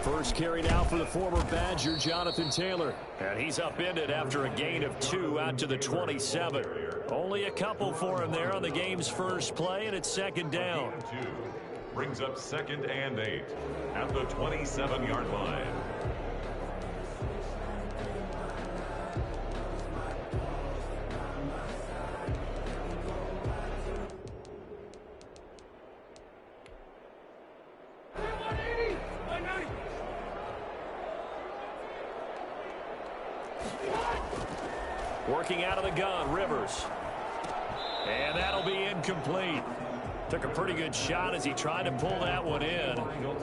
First carried out for the former Badger, Jonathan Taylor. And he's upended after a gain of 2 out to the 27. Only a couple for him there on the game's first play, and it's second down. Brings up 2nd and 8 at the 27-yard line. Working out of the gun, Rivers. And that'll be incomplete. Took a pretty good shot as he tried to pull that one in.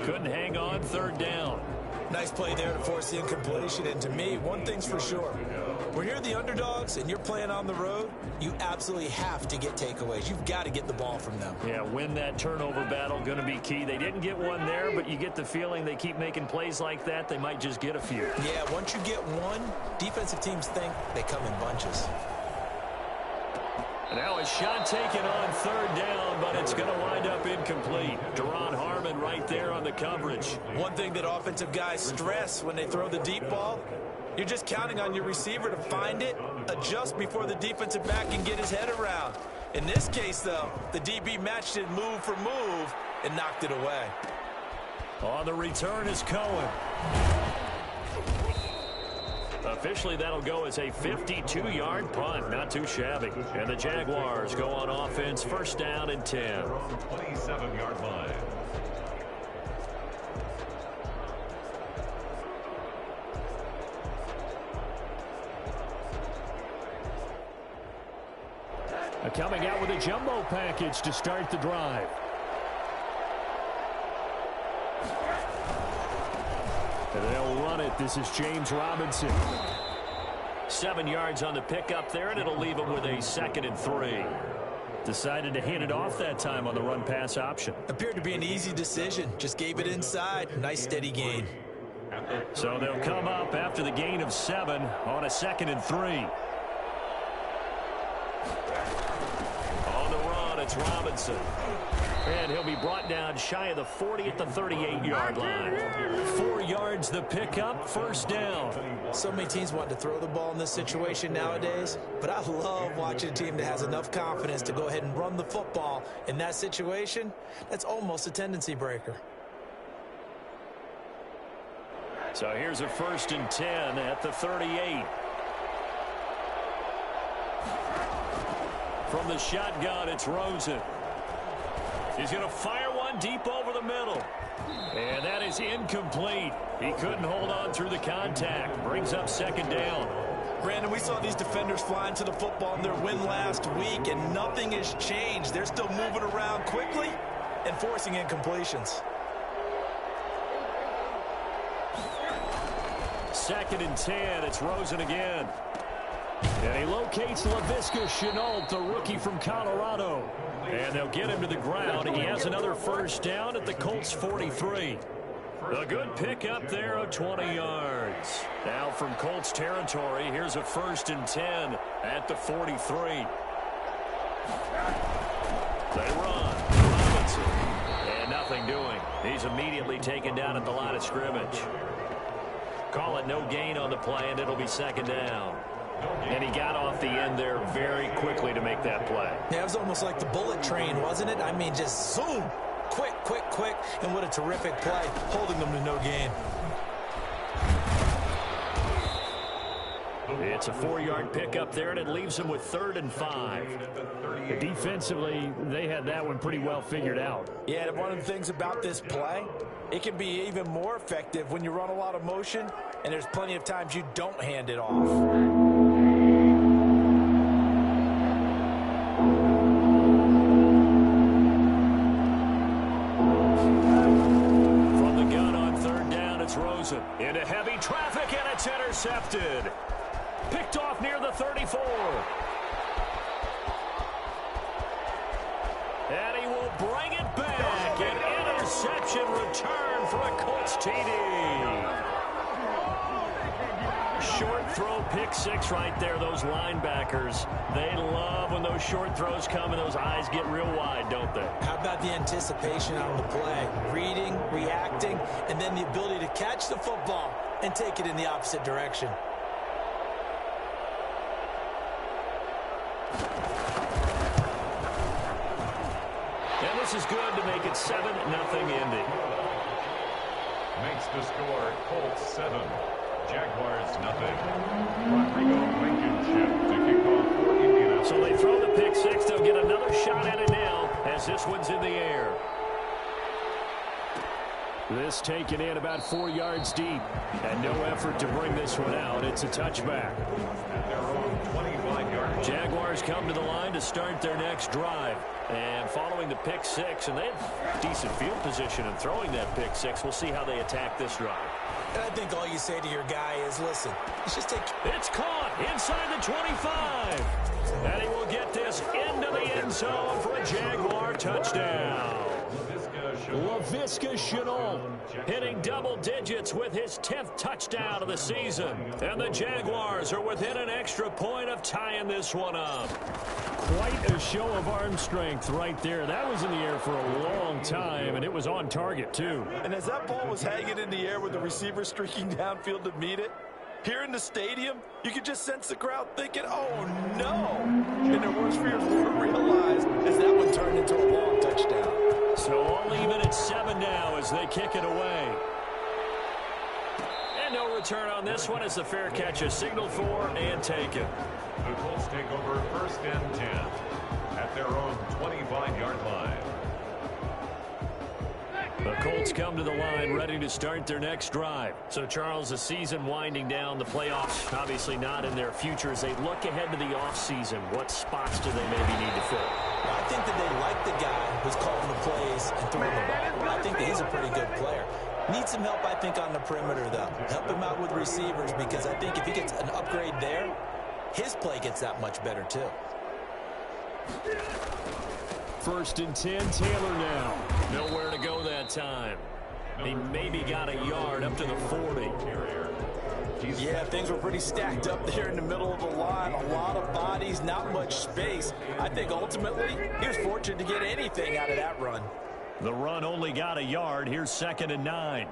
Couldn't hang on, third down. Nice play there to force the incompletion. And to me, one thing's for sure. When you're the underdogs and you're playing on the road, you absolutely have to get takeaways. You've got to get the ball from them. Yeah, win that turnover battle, going to be key. They didn't get one there, but you get the feeling they keep making plays like that, they might just get a few. Yeah, once you get one, defensive teams think they come in bunches. And now a shot taken on third down, but it's going to wind up incomplete. Deron Harmon right there on the coverage. One thing that offensive guys stress when they throw the deep ball, you're just counting on your receiver to find it, adjust before the defensive back can get his head around. In this case, though, the DB matched it move for move and knocked it away. On the return is Cohen. Officially, that'll go as a 52-yard punt. Not too shabby. And the Jaguars go on offense, first down and 10. 27-yard line. Coming out with a jumbo package to start the drive. And they'll run it. This is James Robinson. 7 yards on the pickup there, and it'll leave him with a 2nd and 3. Decided to hand it off that time on the run-pass option. Appeared to be an easy decision. Just gave it inside. Nice steady gain. So they'll come up after the gain of 7 on a 2nd and 3. It's Robinson. And he'll be brought down shy of the 40 at the 38-yard line. 4 yards the pickup, first down. So many teams want to throw the ball in this situation nowadays, but I love watching a team that has enough confidence to go ahead and run the football. In that situation, that's almost a tendency breaker. So here's a 1st and 10 at the 38. From the shotgun, it's Rosen. He's going to fire one deep over the middle. And that is incomplete. He couldn't hold on through the contact. Brings up 2nd down. Brandon, we saw these defenders flying to the football in their win last week, and nothing has changed. They're still moving around quickly and forcing incompletions. 2nd and 10. It's Rosen again. And he locates Laviska Shenault, the rookie from Colorado. And they'll get him to the ground. He has another first down at the Colts 43. A good pickup there of 20 yards. Now from Colts territory, here's a 1st and 10 at the 43. They run. Robinson. And nothing doing. He's immediately taken down at the line of scrimmage. Call it no gain on the play, and it'll be 2nd down. And he got off the end there very quickly to make that play. Yeah, it was almost like the bullet train, wasn't it? I mean, just zoom. Quick, quick, quick. And what a terrific play, holding them to no gain. It's a 4-yard pickup there, and it leaves them with 3rd and 5. Defensively, they had that one pretty well figured out. Yeah, and one of the things about this play, it can be even more effective when you run a lot of motion, and there's plenty of times you don't hand it off. Rosen into heavy traffic, and it's intercepted. Picked off near the 34. And he will bring it back. An interception return for a Colts TD. short throw pick six right there. Those linebackers, they love when those short throws come and those eyes get real wide, don't they? How about the anticipation on the play? Reading, reacting, and then the ability to catch the football and take it in the opposite direction. And this is good to make it 7-0 Indy. Makes the score Colts 7, Jaguars nothing. Rodrigo Blankenship to kick off for Indianapolis. So they throw the pick six. They'll get another shot at it now as this one's in the air. This taken in about 4 yards deep. And no effort to bring this one out. It's a touchback. At their own 25-yard line. Jaguars come to the line to start their next drive. And following the pick six, and they have decent field position in throwing that pick six. We'll see how they attack this drive. And I think all you say to your guy is, listen, let's just take... It's caught inside the 25. And he will get this into the end zone for a Jaguar touchdown. Laviska Shenault hitting double digits with his 10th touchdown of the season. And the Jaguars are within an extra point of tying this one up. Quite a show of arm strength right there. That was in the air for a long time, and it was on target, too. And as that ball was hanging in the air with the receiver streaking downfield to meet it, here in the stadium, you could just sense the crowd thinking, oh, no. And their worst fears weren't realized as that one turned into a long touchdown. So all even at 7 now as they kick it away. And no return on this one as the fair catch is signaled for and taken. The Colts take over 1st and 10 at their own 25-yard line. The Colts come to the line ready to start their next drive. So, Charles, the season winding down, the playoffs obviously not in their future. As they look ahead to the offseason, what spots do they maybe need to fill? I think that they like the guy who's calling the plays and throwing the ball. I think that he's a pretty good player. Needs some help, I think, on the perimeter, though. Help him out with receivers because I think if he gets an upgrade there, his play gets that much better, too. 1st and 10, Taylor now. Nowhere to go that time. He maybe got a yard up to the 40. Yeah, things were pretty stacked up there in the middle of the line. A lot of bodies, not much space. I think ultimately he was fortunate to get anything out of that run. The run only got a yard. Here's 2nd and 9.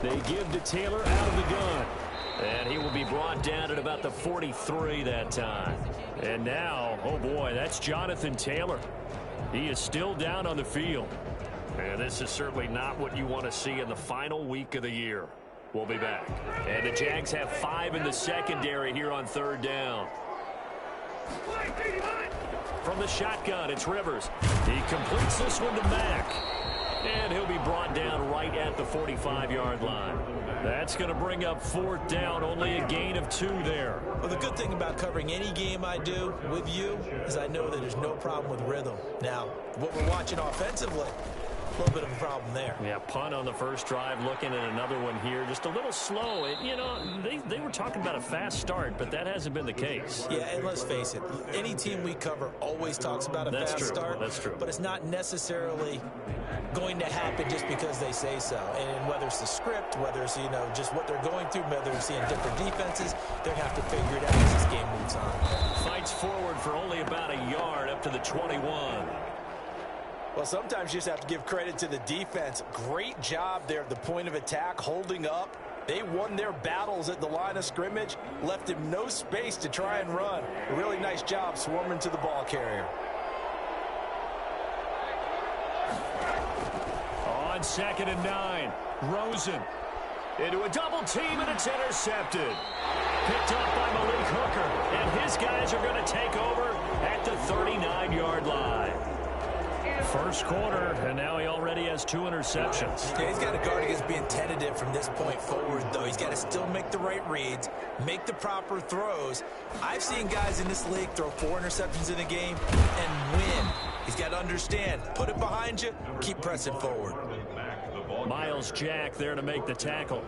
They give to Taylor out of the gun. And he will be brought down at about the 43 that time. And now, oh boy, that's Jonathan Taylor. He is still down on the field. And this is certainly not what you want to see in the final week of the year. We'll be back. And the Jags have 5 in the secondary here on 3rd down. From the shotgun, it's Rivers. He completes this one to Mack. And he'll be brought down right at the 45-yard line. That's going to bring up 4th down, only a gain of 2 there. Well, the good thing about covering any game I do with you is I know that there's no problem with rhythm. Now, what we're watching offensively, a little bit of a problem there. Yeah, punt on the first drive, looking at another one here. Just a little slow. You know, they were talking about a fast start, but that hasn't been the case. Yeah, and let's face it, any team we cover always talks about a fast start. That's true. But it's not necessarily going to happen just because they say so. And whether it's the script, whether it's, you know, just what they're going through, whether they're seeing different defenses, they're going to have to figure it out as this game moves on. Fights forward for only about a yard up to the 21. Well, sometimes you just have to give credit to the defense. Great job there at the point of attack, holding up. They won their battles at the line of scrimmage, left him no space to try and run. A really nice job swarming to the ball carrier. On 2nd and 9, Rosen into a double team, and it's intercepted. Picked up by Malik Hooker, and his guys are going to take over at the 39-yard line. First quarter, and now he already has 2 interceptions. Yeah, he's got to guard against being tentative from this point forward, though. He's got to still make the right reads, make the proper throws. I've seen guys in this league throw 4 interceptions in a game and win. He's got to understand, put it behind you, keep pressing forward. Miles Jack there to make the tackle.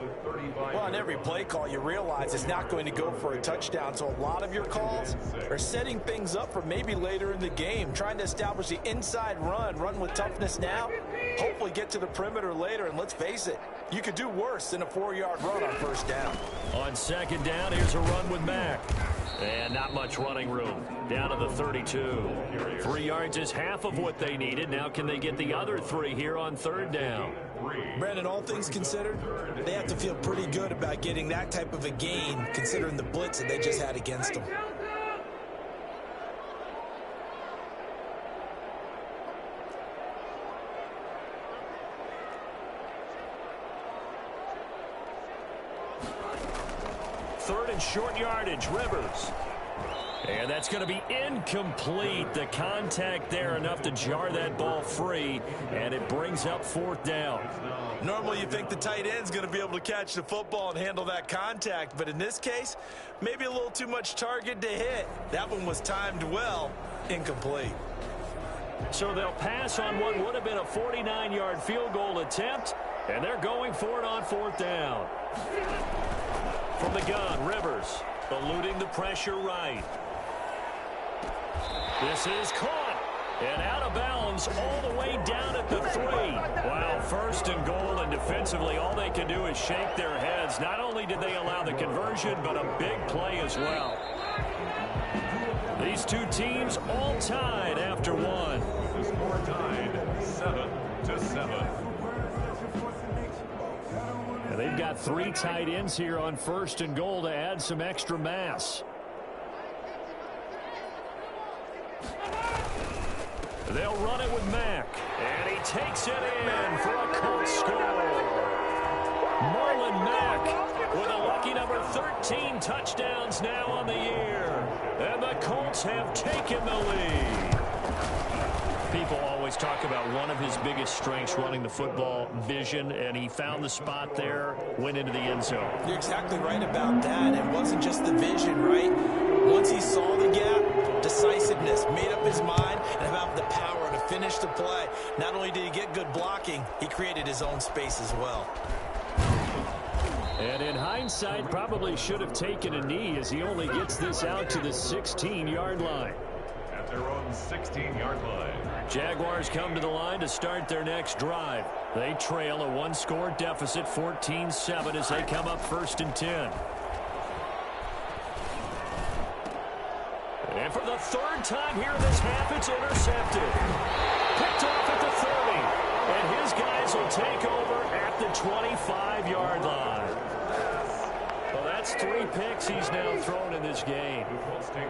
Well, on every play call, you realize it's not going to go for a touchdown, so a lot of your calls are setting things up for maybe later in the game, trying to establish the inside run with toughness now, hopefully get to the perimeter later, and let's face it, you could do worse than a 4-yard run on first down. On second down, here's a run with Mack. And not much running room. Down to the 32. 3 yards is half of what they needed. Now can they get the other 3 here on third down? Brandon, all things considered, they have to feel pretty good about getting that type of a gain, considering the blitz that they just had against them. Third and short yardage, Rivers. And that's going to be incomplete. The contact there enough to jar that ball free, and it brings up fourth down. Normally you think the tight end's going to be able to catch the football and handle that contact, but in this case, maybe a little too much target to hit. That one was timed well, incomplete. So they'll pass on what would have been a 49-yard field goal attempt, and they're going for it on fourth down. From the gun, Rivers eluding the pressure right. This is caught and out of bounds all the way down at the 3. Wow, first and goal, and defensively all they can do is shake their heads. Not only did they allow the conversion, but a big play as well. These two teams all tied after one. The score tied 7-7. They've got 3 tight ends here on first and goal to add some extra mass. They'll run it with Mack, and he takes it in for a Colts score. Marlon Mack with a lucky number 13 touchdowns now on the year, and the Colts have taken the lead. People always talk about one of his biggest strengths running the football, vision, and he found the spot there, went into the end zone. You're exactly right about that. It wasn't just the vision, right? Once he saw the gap, decisiveness, made up his mind, and about the power to finish the play. Not only did he get good blocking, he created his own space as well. And in hindsight, probably should have taken a knee as he only gets this out to the 16-yard line. At their own 16-yard line. Jaguars come to the line to start their next drive. They trail a 1-score deficit, 14-7, as they come up first and 10. And for the 3rd time here in this half, it's intercepted. Picked off at the 30. And his guys will take over at the 25-yard line. Well, that's 3 picks he's now thrown in this game.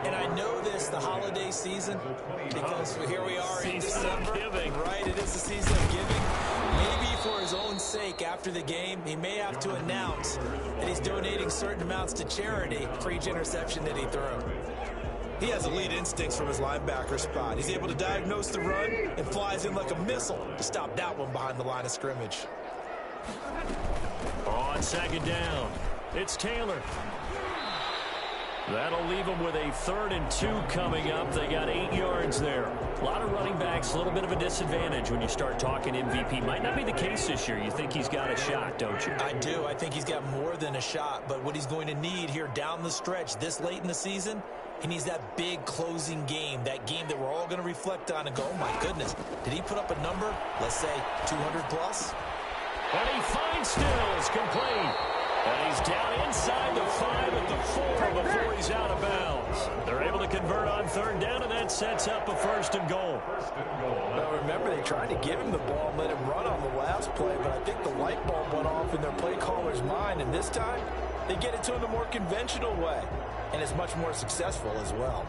And I know this, the holiday season, because here we are in December. Giving. Right, it is the season of giving. Maybe for his own sake after the game, he may have to announce that he's donating certain amounts to charity for each interception that he threw. He has elite instincts from his linebacker spot. He's able to diagnose the run and flies in like a missile to stop that one behind the line of scrimmage. On second down, it's Taylor. That'll leave them with a 3rd and 2 coming up. They got 8 yards there. A lot of running backs, a little bit of a disadvantage when you start talking MVP. Might not be the case this year. You think he's got a shot, don't you? I do. I think he's got more than a shot. But what he's going to need here down the stretch this late in the season, he needs that big closing game, that game that we're all going to reflect on and go, oh, my goodness, did he put up a number, let's say, 200 plus? And he finds Stills, complete. And he's down inside the 5 at the 4 before he's out of bounds. They're able to convert on 3rd down, and that sets up a 1st and goal. Well, remember, they tried to give him the ball and let him run on the last play, but I think the light bulb went off in their play caller's mind, and this time they get it to him the more conventional way, and it's much more successful as well.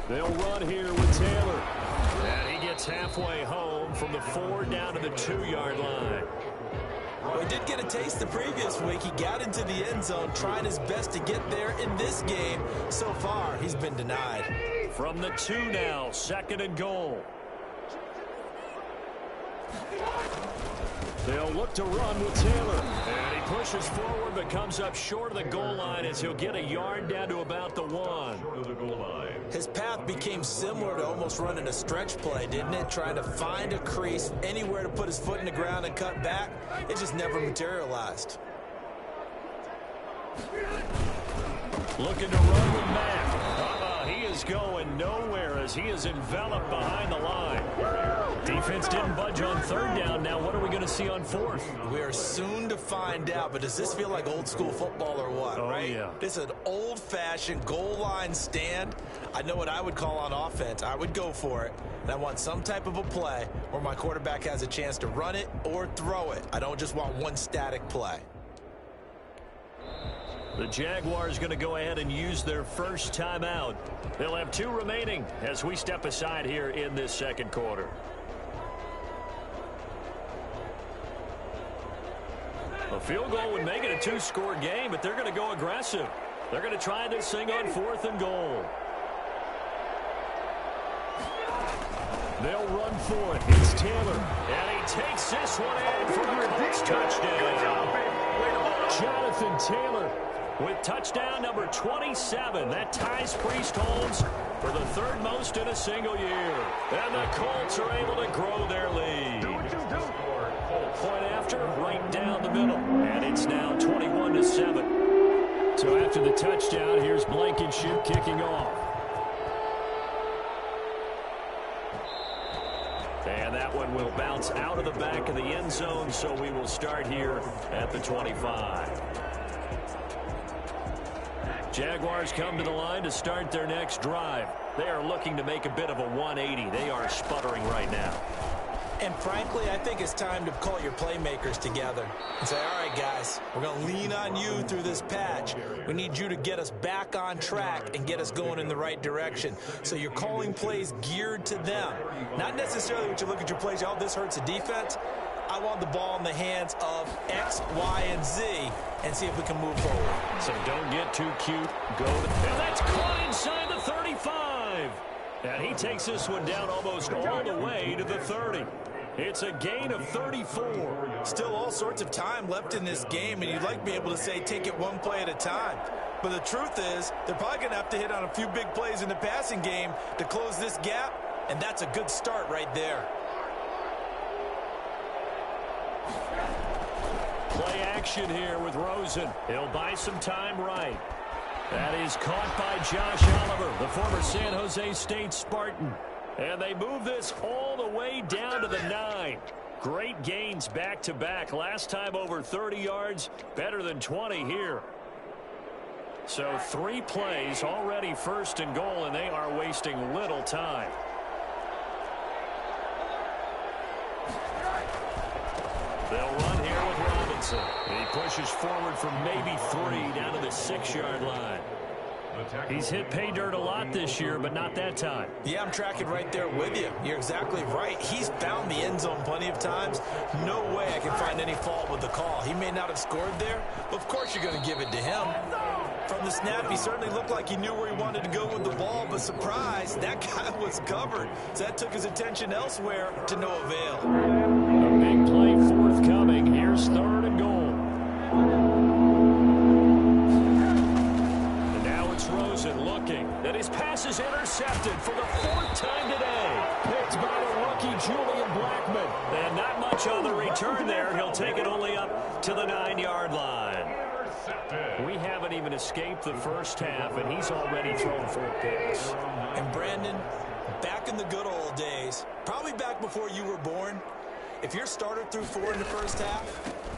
They'll run here with Taylor. And he gets halfway home from the 4 down to the 2-yard line. Well, he did get a taste the previous week. He got into the end zone, trying his best to get there in this game. So far, he's been denied. From the 2 now, 2nd and goal. They'll look to run with Taylor. And he pushes forward but comes up short of the goal line as he'll get a yard down to about the 1. Short of the goal line. His path became similar to almost running a stretch play, didn't it? Trying to find a crease, anywhere to put his foot in the ground and cut back. It just never materialized. Looking to run with Mack. is going nowhere as he is enveloped behind the line. Defense didn't budge on third down. Now what are we going to see on fourth? We are soon to find out, but does this feel like old school football or what, right? Yeah. This is an old-fashioned goal line stand. I know what I would call on offense. I would go for it, and I want some type of a play where my quarterback has a chance to run it or throw it. I don't just want one static play. The Jaguars going to go ahead and use their first timeout. They'll have 2 remaining as we step aside here in this second quarter. A field goal would make it a 2-score game, but they're going to go aggressive. They're going to try this thing on 4th and goal. They'll run for it. It's Taylor. And he takes this one in for a Colts touchdown. Jonathan Taylor with touchdown number 27. That ties Priest Holmes for the 3rd most in a single year. And the Colts are able to grow their lead. Point after, right down the middle. And it's now 21-7. So after the touchdown, here's Blankenship kicking off. And that one will bounce out of the back of the end zone, so we will start here at the 25. Jaguars come to the line to start their next drive. They are looking to make a bit of a 180. They are sputtering right now. And frankly, I think it's time to call your playmakers together and say, all right, guys, we're going to lean on you through this patch. We need you to get us back on track and get us going in the right direction. So you're calling plays geared to them. Not necessarily what you look at your plays, oh, this hurts the defense. I want the ball in the hands of X, Y, and Z and see if we can move forward. So don't get too cute. Go to and that's caught inside the 35. And he takes this one down almost all the way to the 30. It's a gain of 34. Still all sorts of time left in this game, and you'd like to be able to say take it one play at a time. But the truth is, they're probably going to have to hit on a few big plays in the passing game to close this gap, and that's a good start right there. Play action here with Rosen. He'll buy some time right. That is caught by Josh Oliver, the former San Jose State Spartan. And they move this all the way down to the 9. Great gains back-to-back. Last time over 30 yards, better than 20 here. So 3 plays already 1st and goal, and they are wasting little time. They'll run here with Robinson. He pushes forward from maybe 3 down to the 6-yard line. He's hit pay dirt a lot this year, but not that time. Yeah, I'm tracking right there with you. You're exactly right. He's found the end zone plenty of times. No way I can find any fault with the call. He may not have scored there, but of course you're going to give it to him. From the snap, he certainly looked like he knew where he wanted to go with the ball, but surprise, that guy was covered. So that took his attention elsewhere to no avail. A big play forthcoming. Here's 3rd and goal. Rosen looking, and his pass is intercepted for the 4th time today. Picked by the rookie Julian Blackmon. And not much on the return there. He'll take it only up to the 9-yard line. We haven't even escaped the first half, and he's already thrown 4 picks. And Brandon, back in the good old days, probably back before you were born, if your starter threw 4 in the first half,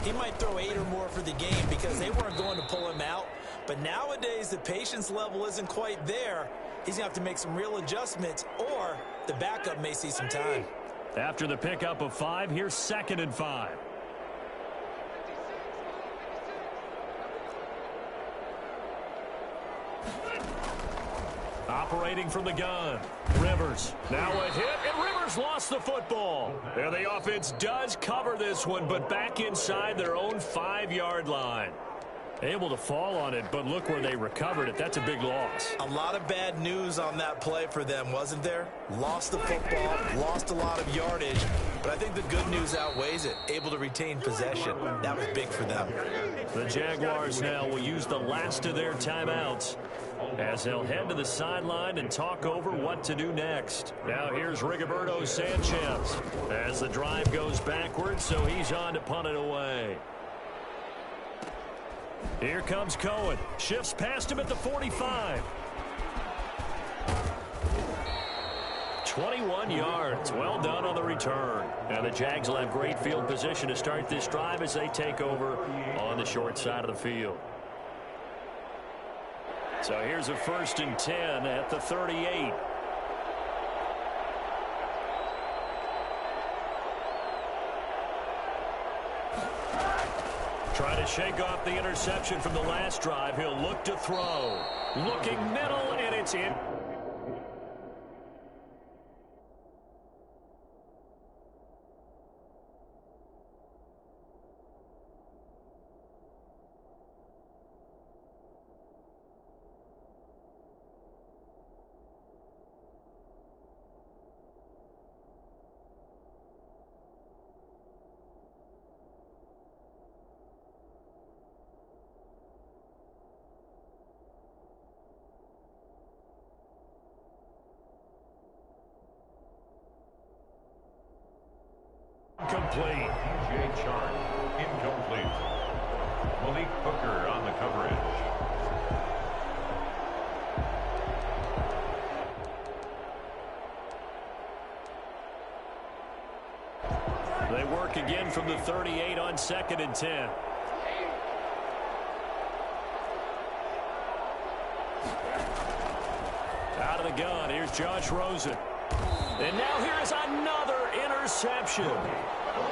he might throw 8 or more for the game because they weren't going to pull him out. But nowadays, the patience level isn't quite there. He's going to have to make some real adjustments, or the backup may see some time. After the pickup of 5, here's 2nd and 5. Operating from the gun, Rivers. Now a hit, and Rivers lost the football. And the offense does cover this one, but back inside their own 5-yard line. Able to fall on it, but look where they recovered it. That's a big loss. A lot of bad news on that play for them, wasn't there? Lost the football, lost a lot of yardage, but I think the good news outweighs it. Able to retain possession. That was big for them. The Jaguars now will use the last of their timeouts as they'll head to the sideline and talk over what to do next. Now here's Rigoberto Sanchez as the drive goes backwards, so he's on to punt it away. Here comes Cohen. Shifts past him at the 45. 21 yards. Well done on the return. And the Jags will have great field position to start this drive as they take over on the short side of the field. So here's a 1st and 10 at the 38. Trying to shake off the interception from the last drive. He'll look to throw. Looking middle, and it's in. Complete. DJ Chark, incomplete. Malik Hooker on the coverage. They work again from the 38 on 2nd and 10. Out of the gun, here's Josh Rosen. And now here's another interception.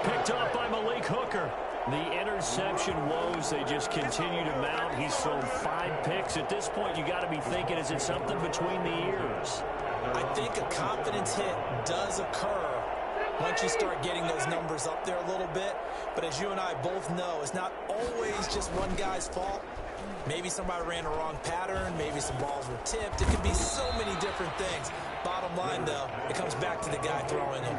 Picked up by Malik Hooker. The interception woes, they just continue to mount. He's thrown 5 picks. At this point, you got to be thinking, is it something between the ears? I think a confidence hit does occur once you start getting those numbers up there a little bit. But as you and I both know, it's not always just one guy's fault. Maybe somebody ran a wrong pattern. Maybe some balls were tipped. It could be so many different things. Bottom line, though, it comes back to the guy throwing them.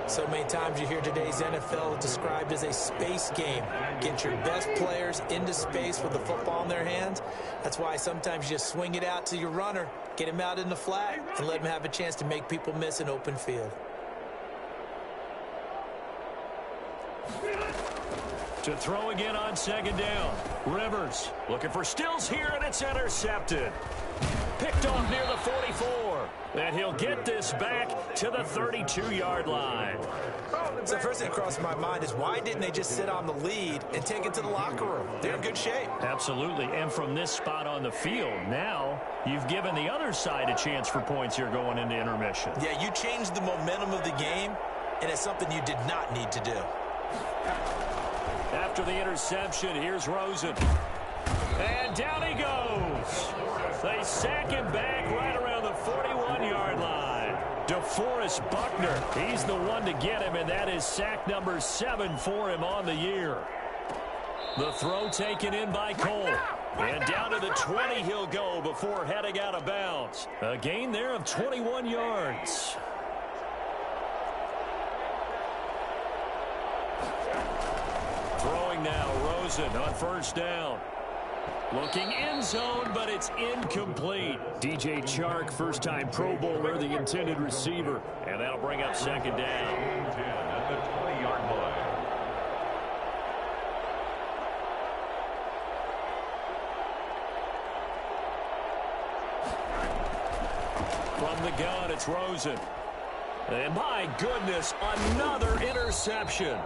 So many times you hear today's NFL described as a space game. Get your best players into space with the football in their hands. That's why sometimes you just swing it out to your runner, get him out in the flat, and let him have a chance to make people miss an open field. To throw again on 2nd down. Rivers looking for Stills here, and it's intercepted. Picked off near the 44. And he'll get this back to the 32-yard line. So first thing that crossed my mind is why didn't they just sit on the lead and take it to the locker room? They're in good shape. Absolutely. And from this spot on the field, now you've given the other side a chance for points here going into intermission. Yeah, you changed the momentum of the game, and it's something you did not need to do. After the interception, here's Rosen. And down he goes. They sack him back right around the 41-yard line. DeForest Buckner, he's the one to get him, and that is sack number 7 for him on the year. The throw taken in by Cole. And down to the 20 he'll go before heading out of bounds. A gain there of 21 yards. Throwing now, Rosen on 1st down. Looking end zone, but it's incomplete. DJ Chark, first-time Pro Bowler, the intended receiver. And that'll bring up 2nd down. At the 20-yard line. From the gun, it's Rosen. And my goodness, another interception.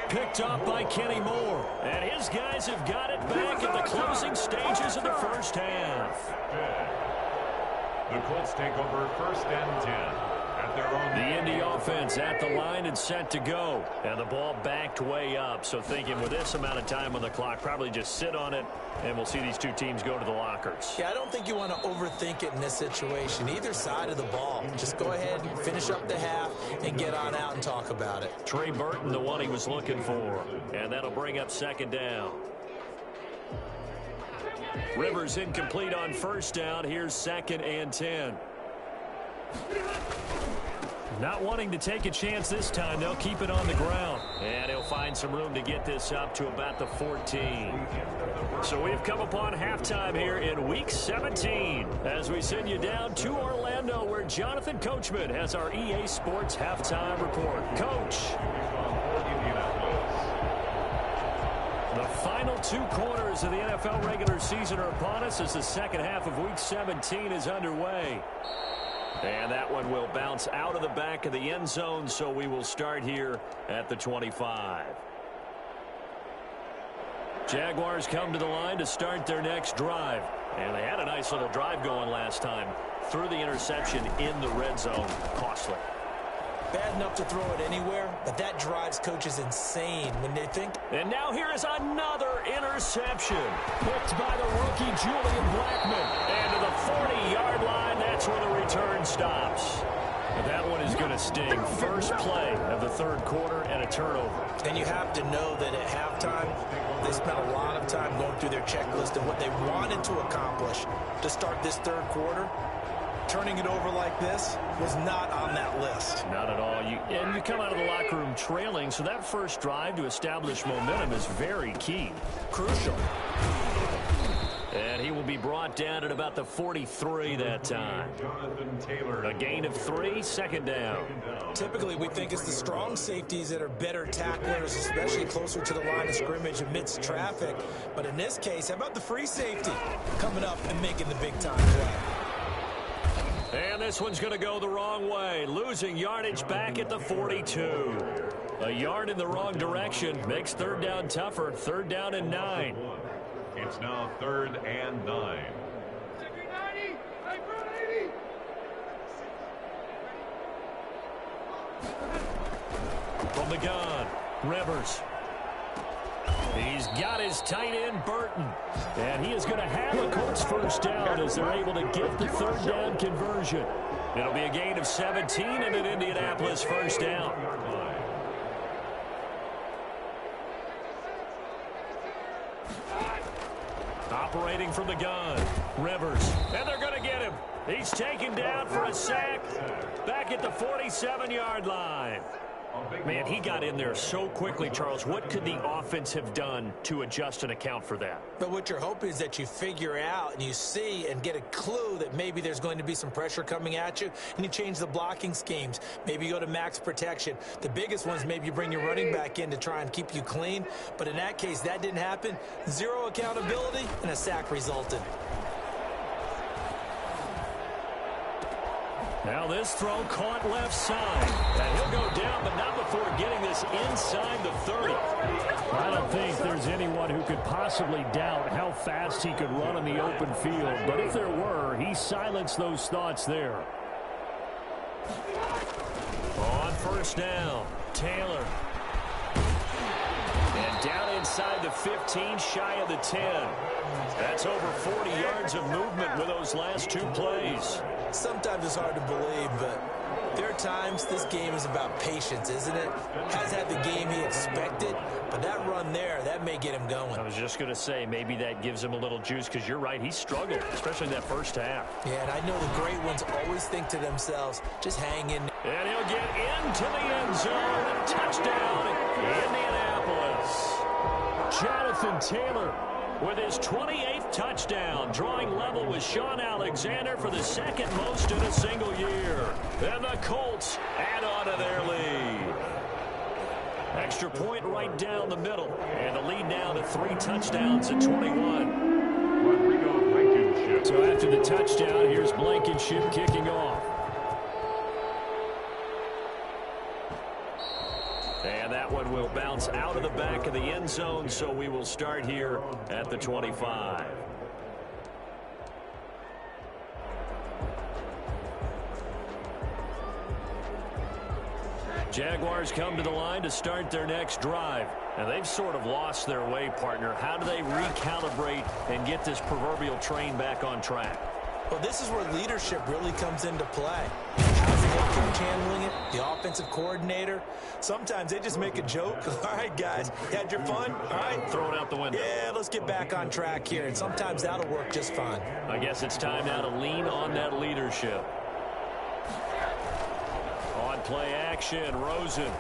Picked up by Kenny Moore. And his guys have got it back at the closing stages of the first half. The Colts take over 1st and 10 at their own. The Indy offense at the line and set to go. And the ball backed way up. So thinking with this amount of time on the clock, probably just sit on it, and we'll see these two teams go to the lockers. Yeah, I don't think you want to overthink it in this situation. Either side of the ball. Just go ahead and finish up the half and get on out and talk about it. Trey Burton, the one he was looking for. And that'll bring up 2nd down. Rivers incomplete on 1st down. Here's 2nd and 10. Not wanting to take a chance this time. They'll keep it on the ground. And he'll find some room to get this up to about the 14. So we've come upon halftime here in Week 17 as we send you down to Orlando, where Jonathan Coachman has our EA Sports Halftime Report. Coach. The final 2 quarters of the NFL regular season are upon us as the second half of Week 17 is underway. And that one will bounce out of the back of the end zone, so we will start here at the 25. Jaguars come to the line to start their next drive. And they had a nice little drive going last time. Threw the interception in the red zone. Costly. Bad enough to throw it anywhere, but that drives coaches insane when they think. And now here is another interception. Picked by the rookie Julian Blackmon. And to the 40-yard line, that's where the return stops. And that one is going to sting. First play of the third quarter and a turnover. And you have to know that at halftime, they spent a lot of time going through their checklist of what they wanted to accomplish to start this third quarter. Turning it over like this was not on that list. Not at all. And you come out of the locker room trailing, so that first drive to establish momentum is very key. Crucial. And he will be brought down at about the 43 that time. A gain of 3, second down. Typically, we think it's the strong safeties that are better tacklers, especially closer to the line of scrimmage amidst traffic. But in this case, how about the free safety coming up and making the big-time play? And this one's going to go the wrong way. Losing yardage back at the 42. A yard in the wrong direction makes third down tougher. Third down and 9. It's now 3rd and 9. From the gun, Rivers. He's got his tight end, Burton. And he is going to have a Colts first down as they're able to get the third down conversion. It'll be a gain of 17 and an Indianapolis first down. Operating from the gun, Rivers. And they're going to get him. He's taken down for a sack back at the 47-yard line. Man, he got in there so quickly, Charles. What could the offense have done to adjust and account for that? But what you're hoping is that you figure out and you see and get a clue that maybe there's going to be some pressure coming at you, and you change the blocking schemes. Maybe you go to max protection. The biggest ones, maybe you bring your running back in to try and keep you clean. But in that case, that didn't happen. Zero accountability, and a sack resulted. Now this throw caught left side. And he'll go down, but not before getting this inside the 30. I don't think there's anyone who could possibly doubt how fast he could run in the open field. But if there were, he silenced those thoughts there. On first down, Taylor. And down inside the 15, shy of the 10. That's over 40 yards of movement with those last two plays. Sometimes it's hard to believe, but there are times this game is about patience, isn't it? Has had the game he expected, but that run there, that may get him going. I was just going to say, maybe that gives him a little juice, because you're right, he struggled, especially in that first half. Yeah, and I know the great ones always think to themselves, just hang in. And he'll get into the end zone. Touchdown, Indianapolis. Jonathan Taylor with his 28th touchdown, drawing level with Sean Alexander for the second most in a single year. And the Colts add on to their lead. Extra point right down the middle. And the lead now to 3 touchdowns at 21. So after the touchdown, here's Blankenship kicking off. And that one will bounce out of the back of the end zone, so we will start here at the 25. Jaguars come to the line to start their next drive. And they've sort of lost their way, partner. How do they recalibrate and get this proverbial train back on track? Well, this is where leadership really comes into play. How's the head coach handling it? The offensive coordinator? Sometimes they just make a joke. All right, guys, you had your fun? All right. Throw it out the window. Yeah, let's get back on track here. And sometimes that'll work just fine. I guess it's time now to lean on that leadership. On play action, Rosen.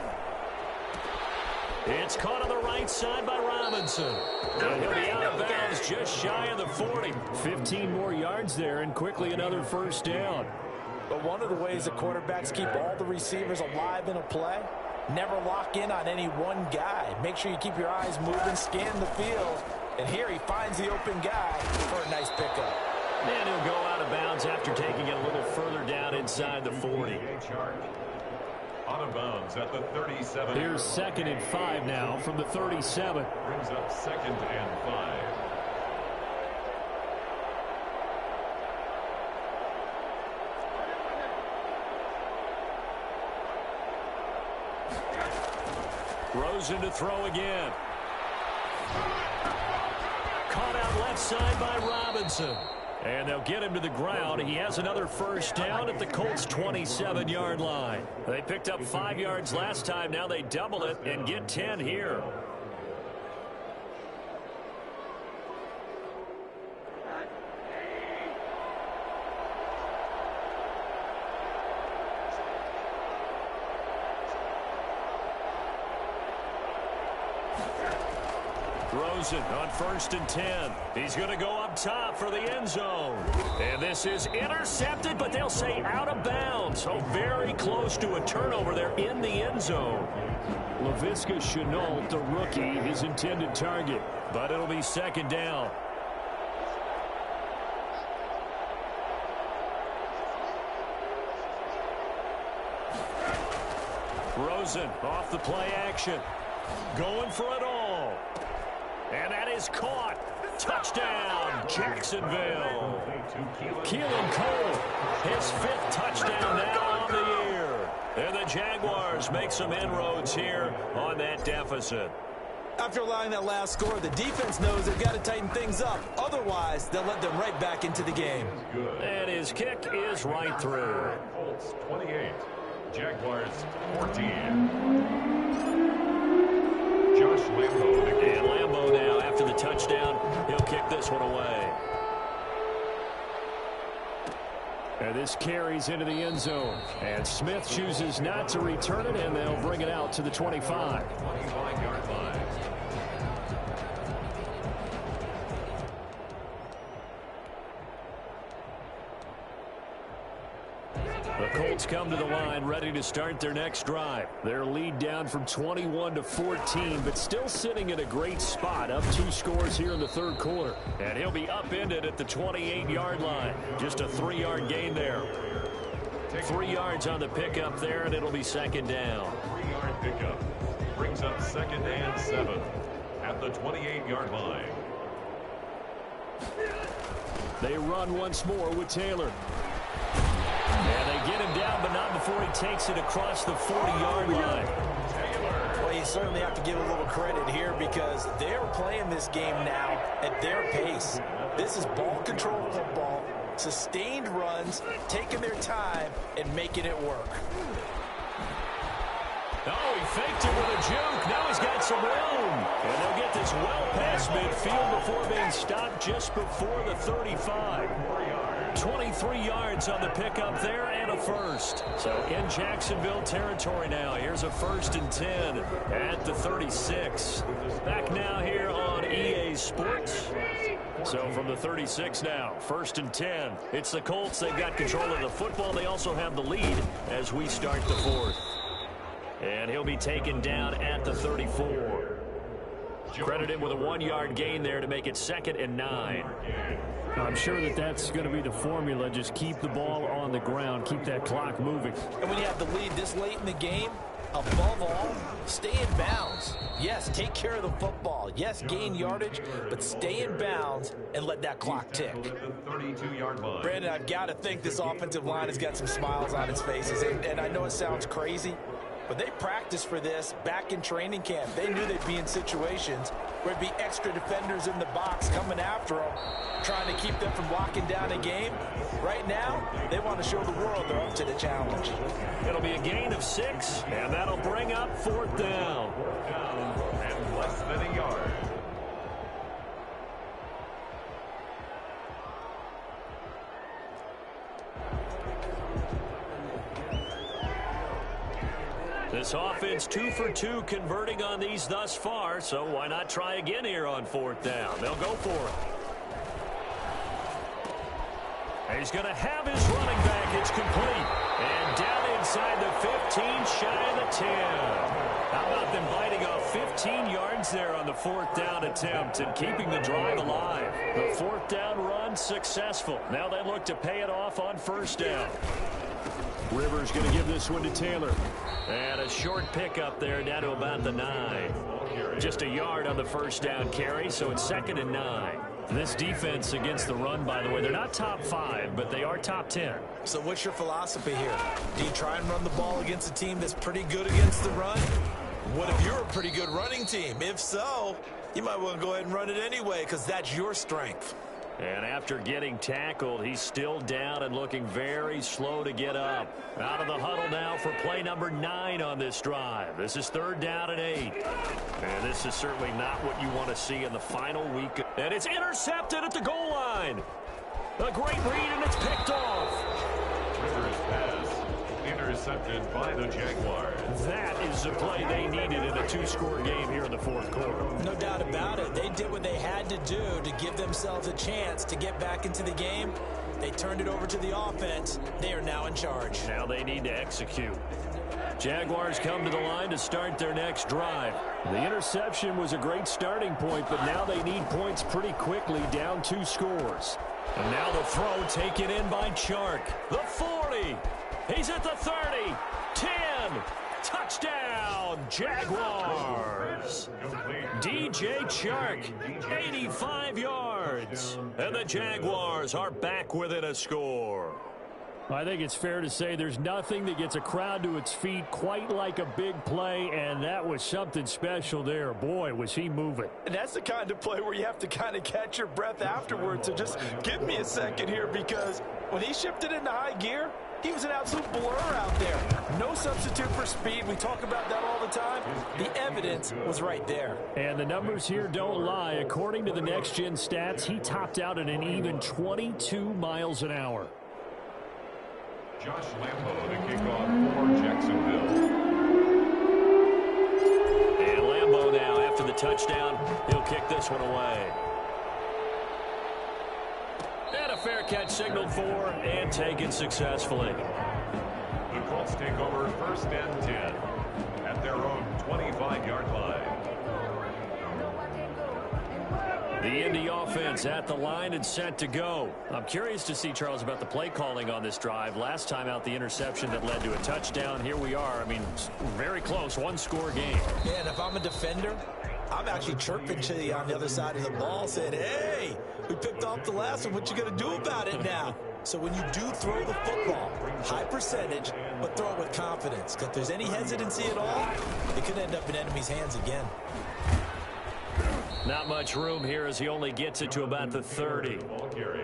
It's caught on the right side by Robinson. And he'll be out of bounds just shy of the 40. 15 more yards there and quickly another first down. But one of the ways the quarterbacks keep all the receivers alive in a play, never lock in on any one guy. Make sure you keep your eyes moving, scan the field. And here he finds the open guy for a nice pickup. And he'll go out of bounds bounds after taking it a little further down inside the 40. Out of bounds at the 37. Here's 2nd and 5 now from the 37. Brings up 2nd and 5. Rosen to throw again. Caught out left side by Robinson. And they'll get him to the ground. He has another first down at the Colts' 27-yard line. They picked up 5 yards last time. Now they double it and get 10 here. Rosen on 1st and 10. He's going to go up top for the end zone. And this is intercepted, but they'll say out of bounds. So very close to a turnover there in the end zone. Laviska Shenault, the rookie, his intended target. But it'll be 2nd down. Rosen off the play action. Going for it all. And that is caught. Touchdown, Jacksonville. Keelan Cole, his 5th touchdown now on the year. And the Jaguars make some inroads here on that deficit. After allowing that last score, the defense knows they've got to tighten things up. Otherwise, they'll let them right back into the game. And his kick is right through. Colts 28, Jaguars 14. Josh Lambo. And Lambo now, after the touchdown, he'll kick this one away. And this carries into the end zone. And Smith chooses not to return it, and they'll bring it out to the 25. 25-yard line. The Colts come to the line ready to start their next drive. Their lead down from 21 to 14, but still sitting in a great spot, up 2 scores here in the 3rd quarter. And he'll be upended at the 28-yard line. Just a 3-yard gain there. 3 yards on the pickup there, and it'll be 2nd down. 3-yard pickup brings up 2nd and 7 at the 28-yard line. They run once more with Taylor. And they get him down, but not before he takes it across the 40-yard line. Well, you certainly have to give a little credit here because they're playing this game now at their pace. This is ball control football, sustained runs, taking their time, and making it work. Oh, he faked it with a juke. Now he's got some room. And they'll get this well past midfield before being stopped just before the 35. 23 yards on the pickup there and a first. So in Jacksonville territory now. Here's a 1st and 10 at the 36. Back now here on EA Sports. So from the 36 now, 1st and 10. It's the Colts. They've got control of the football. They also have the lead as we start the 4th. And he'll be taken down at the 34. Credit him with a 1-yard gain there to make it 2nd and 9. I'm sure that that's going to be the formula. Just keep the ball on the ground. Keep that clock moving. And when you have the lead this late in the game, above all, stay in bounds. Yes, take care of the football. Yes, gain yardage, but stay in bounds and let that clock tick. 32-yard line. Brandon, I've got to think this offensive line has got some smiles on its faces. And I know it sounds crazy, but they practiced for this back in training camp. They knew they'd be in situations where it'd be extra defenders in the box coming after them, trying to keep them from locking down a game. Right now, they want to show the world they're up to the challenge. It'll be a gain of 6, and that'll bring up 4th down. And less than a yard. This offense 2 for 2 converting on these thus far, so why not try again here on 4th down? They'll go for it. He's going to have his running back. It's complete. And down inside the 15, shy of the 10. How about them biting off 15 yards there on the fourth down attempt and keeping the drive alive? The fourth down run successful. Now they look to pay it off on first down. Rivers going to give this one to Taylor. And a short pickup there down to about the 9. Just a yard on the first down carry, so it's 2nd and 9. This defense against the run, by the way, they're not top 5, but they are top 10. So what's your philosophy here? Do you try and run the ball against a team that's pretty good against the run? What if you're a pretty good running team? If so, you might want to go ahead and run it anyway because that's your strength. And after getting tackled, he's still down and looking very slow to get up. Out of the huddle now for play number 9 on this drive. This is 3rd down and 8. And this is certainly not what you want to see in the final week. And it's intercepted at the goal line. A great read, and it's picked off. Rivers pass intercepted by the Jaguars. That is the play they needed in a 2-score game here in the fourth quarter. No doubt about it. They did what they had to do to give themselves a chance to get back into the game. They turned it over to the offense. They are now in charge. Now they need to execute. Jaguars come to the line to start their next drive. The interception was a great starting point, but now they need points pretty quickly, down 2 scores. And now the throw taken in by Chark. The 40. He's at the 30. 10. Touchdown, Jaguars. DJ Chark, 85 yards. And the Jaguars are back within a score. I think it's fair to say there's nothing that gets a crowd to its feet quite like a big play, and that was something special there. Boy, was he moving. And that's the kind of play where you have to kind of catch your breath afterwards. So just give me a second here, because when he shifted into high gear, he was an absolute blur out there. No substitute for speed. We talk about that all the time. The evidence was right there. And the numbers here don't lie. According to the Next Gen stats, he topped out at an even 22 miles an hour. Josh Lambo to kick off for Jacksonville. And Lambo now, after the touchdown, he'll kick this one away. And a fair catch signaled for and taken successfully. The Colts take over 1st and 10 at their own 25-yard line. The Indy offense at the line and set to go. I'm curious to see, Charles, about the play calling on this drive. Last time out, the interception that led to a touchdown. Here we are. I mean, very close, 1-score game. Yeah, and if I'm a defender, I'm actually chirping to you on the other side of the ball, saying, hey, we picked off the last one. What you going to do about it now? So when you do throw the football, high percentage, but throw it with confidence. If there's any hesitancy at all, it could end up in enemy's hands again. Not much room here as he only gets it to about the 30.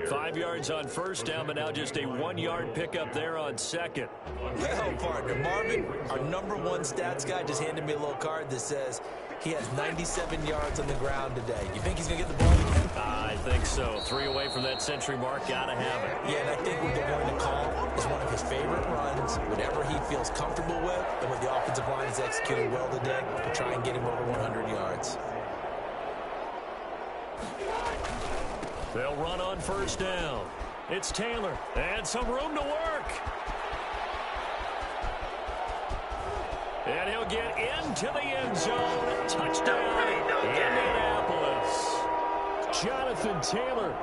5 yards on first down, but now just a 1-yard pickup there on second. Well, partner, Marvin, our #1 stats guy, just handed me a little card that says he has 97 yards on the ground today. You think he's going to get the ball again? I think so. 3 away from that century mark. Got to have it. Yeah, and I think what they're going to call is one of his favorite runs, whatever he feels comfortable with, and what the offensive line has executed well today to try and get him over 100 yards. They'll run on first down. It's Taylor, and some room to work. And he'll get into the end zone. Touchdown, Indianapolis. Jonathan Taylor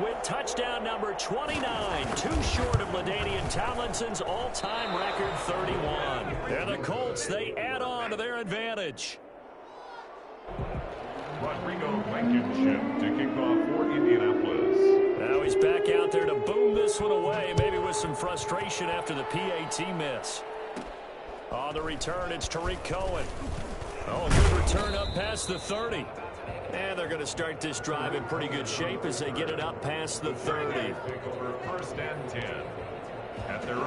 with touchdown number 29, too short of LaDainian Tomlinson's all-time record 31. And the Colts, they add on to their advantage. Rodrigo Blankenship to kick off for Indianapolis. Now he's back out there to boom this one away, maybe with some frustration after the PAT miss. On the return, it's Tariq Cohen. Oh, good return up past the 30. And they're going to start this drive in pretty good shape as they get it up past the 30. Take over 1st and 10.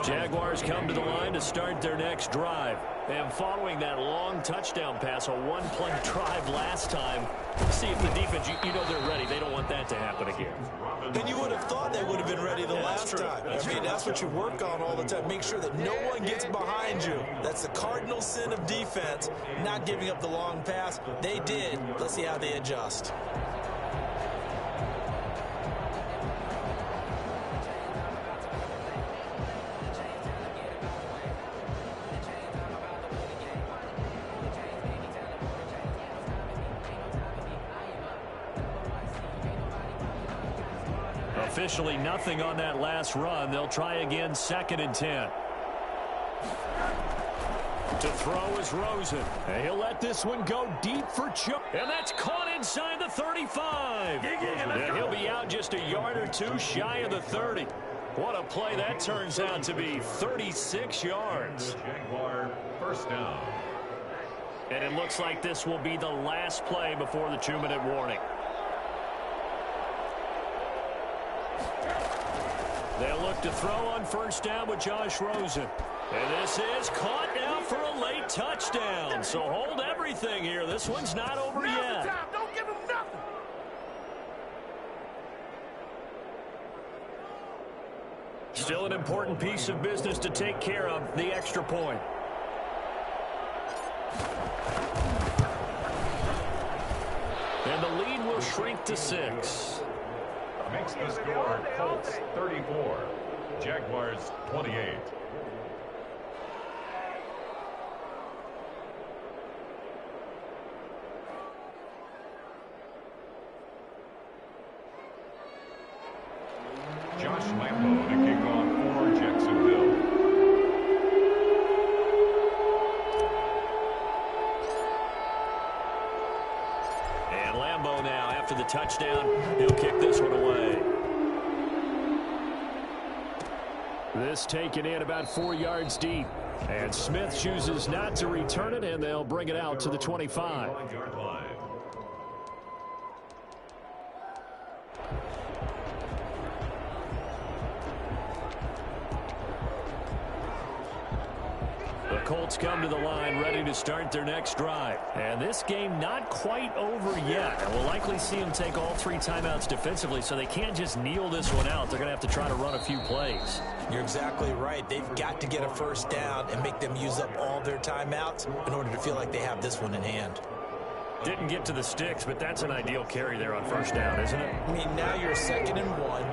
Jaguars come to the line to start their next drive. And following that long touchdown pass, a 1-play drive last time, see if the defense, you know they're ready. They don't want that to happen again. And you would have thought they would have been ready the last time. That's what you work on all the time. Make sure that no one gets behind you. That's the cardinal sin of defense, not giving up the long pass. They did. Let's see how they adjust. Officially nothing on that last run. They'll try again, 2nd and 10. To throw is Rosen. And he'll let this one go deep for Chuck. And that's caught inside the 35. And he'll be out just a yard or two shy of the 30. What a play that turns out to be. 36 yards. Jaguar first down. And it looks like this will be the last play before the 2-minute warning. They'll look to throw on first down with Josh Rosen. And this is caught now for a late touchdown. So hold everything here. This one's not over yet. Don't give him nothing. Still an important piece of business to take care of, the extra point. And the lead will shrink to 6. Makes the score Colts 34, Jaguars 28. Josh Lambo to kick off for Jacksonville. And Lambo now, after the touchdown, he'll kick this one away. This taken in about 4 yards deep. And Smith chooses not to return it, and they'll bring it out to the 25. Yard line. The Colts come to the line ready to start their next drive. And this game not quite over yet. And we'll likely see them take all 3 timeouts defensively, so they can't just kneel this one out. They're going to have to try to run a few plays. You're exactly right. They've got to get a first down and make them use up all their timeouts in order to feel like they have this one in hand. Didn't get to the sticks, but that's an ideal carry there on first down, isn't it? I mean, now you're 2nd and 1.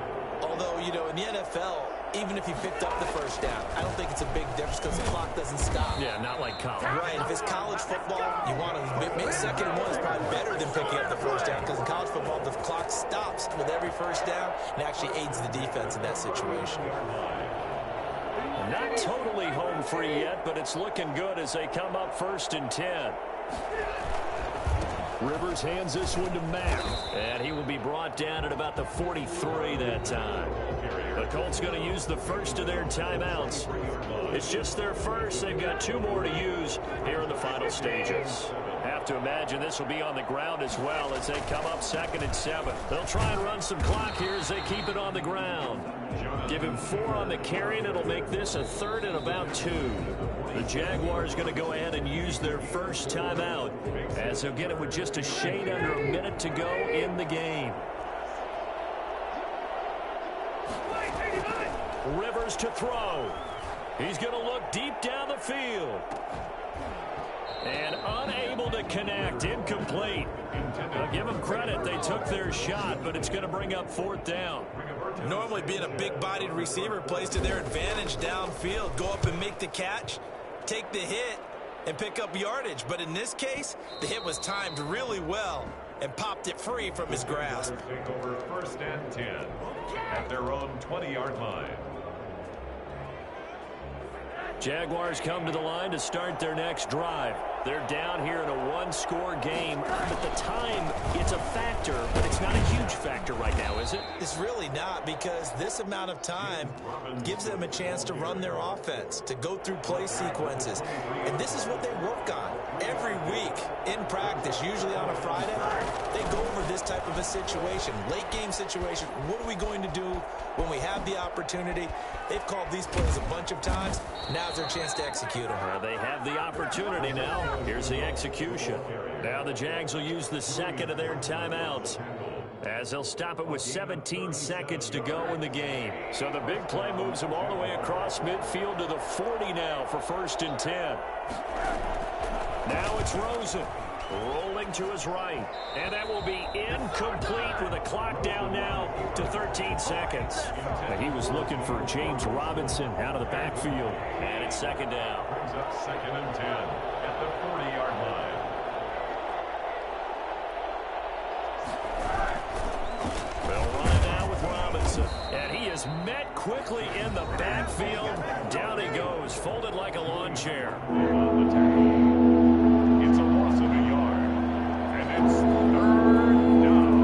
Although, you know, in the NFL, even if you picked up the first down, I don't think it's a big difference because the clock doesn't stop. Yeah, not like college. Right. If it's college football, you want to make 2nd and 1 is probably better than picking up the first down because in college football, the clock stops with every first down and actually aids the defense in that situation. Not totally home free yet, but it's looking good as they come up 1st and 10. Rivers hands this one to Mack, and he will be brought down at about the 43 that time. The Colts going to use the first of their timeouts. It's just their first. They've got 2 more to use here in the final stages. Have to imagine this will be on the ground as well as they come up 2nd and 7. They'll try and run some clock here as they keep it on the ground. Give him 4 on the carry, and it'll make this a 3rd and about 2. The Jaguars going to go ahead and use their first timeout as they'll get it with just a shade under a minute to go in the game. Rivers to throw. He's going to look deep down the field. And unable to connect. Incomplete. I'll give them credit. They took their shot, but it's going to bring up 4th down. Normally being a big-bodied receiver plays to their advantage downfield. Go up and make the catch, take the hit, and pick up yardage. But in this case, the hit was timed really well and popped it free from his grasp. Take over 1st and 10 at their own 20-yard line. Jaguars come to the line to start their next drive. They're down here in a 1-score game, but the time, it's a factor, but it's not a huge factor right now, is it? It's really not, because this amount of time gives them a chance to run their offense, to go through play sequences. And this is what they work on every week in practice, usually on a Friday. They go over this type of a situation, late game situation. What are we going to do when we have the opportunity? They've called these plays a bunch of times. Now's their chance to execute them. They have the opportunity now. Here's the execution. Now the Jags will use the 2nd of their timeouts as they'll stop it with 17 seconds to go in the game. So the big play moves them all the way across midfield to the 40 now for 1st and 10. Now it's Rosen rolling to his right. And that will be incomplete with a clock down now to 13 seconds. He was looking for James Robinson out of the backfield. And it's 2nd down. Brings up 2nd and 10 at the 40-yard line. They'll run it now with Robinson. is met quickly in the backfield. Down he goes, folded like a lawn chair. On the tackle, it's a loss of a yard, and it's 3rd down.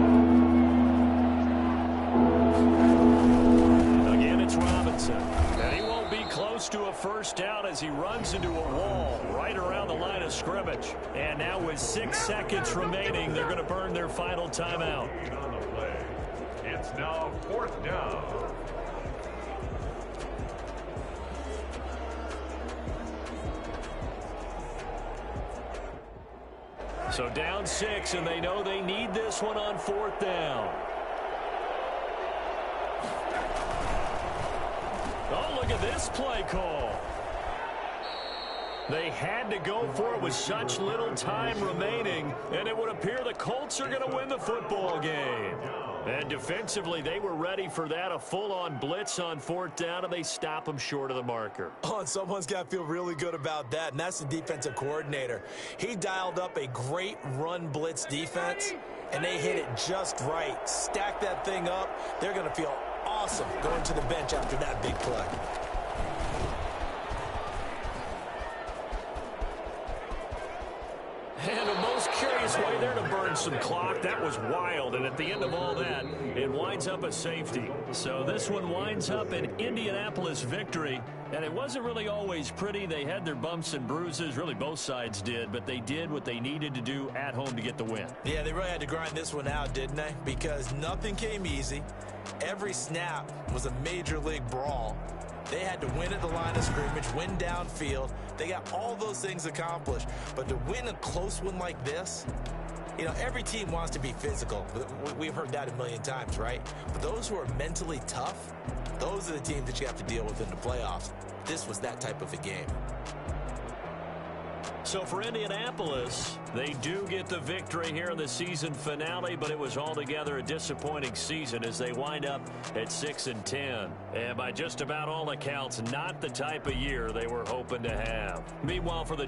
Again, it's Robinson. And he won't be close to a first down as he runs into a wall right around the line of scrimmage. And now with 6 seconds remaining, they're going to burn their final timeout. On the play, it's now 4th down. So down 6, and they know they need this one on 4th down. Oh, look at this play call. They had to go for it with such little time remaining, and it would appear the Colts are going to win the football game. And defensively, they were ready for that, a full-on blitz on 4th down, and they stop them short of the marker. Oh, and someone's got to feel really good about that, and that's the defensive coordinator. He dialed up a great run blitz defense, and they hit it just right. Stack that thing up. They're going to feel awesome going to the bench after that big play. And a most curious way there to burn some clock. That was wild. And at the end of all that, it winds up a safety. So this one winds up an Indianapolis victory. And it wasn't really always pretty. They had their bumps and bruises. Really, both sides did. But they did what they needed to do at home to get the win. Yeah, they really had to grind this one out, didn't they? Because nothing came easy. Every snap was a major league brawl. They had to win at the line of scrimmage, win downfield. They got all those things accomplished. But to win a close one like this, you know, every team wants to be physical. We've heard that a million times, right? But those who are mentally tough, those are the teams that you have to deal with in the playoffs. This was that type of a game. So for Indianapolis, they do get the victory here in the season finale, but it was altogether a disappointing season as they wind up at 6-10. And by just about all accounts, not the type of year they were hoping to have. Meanwhile, for the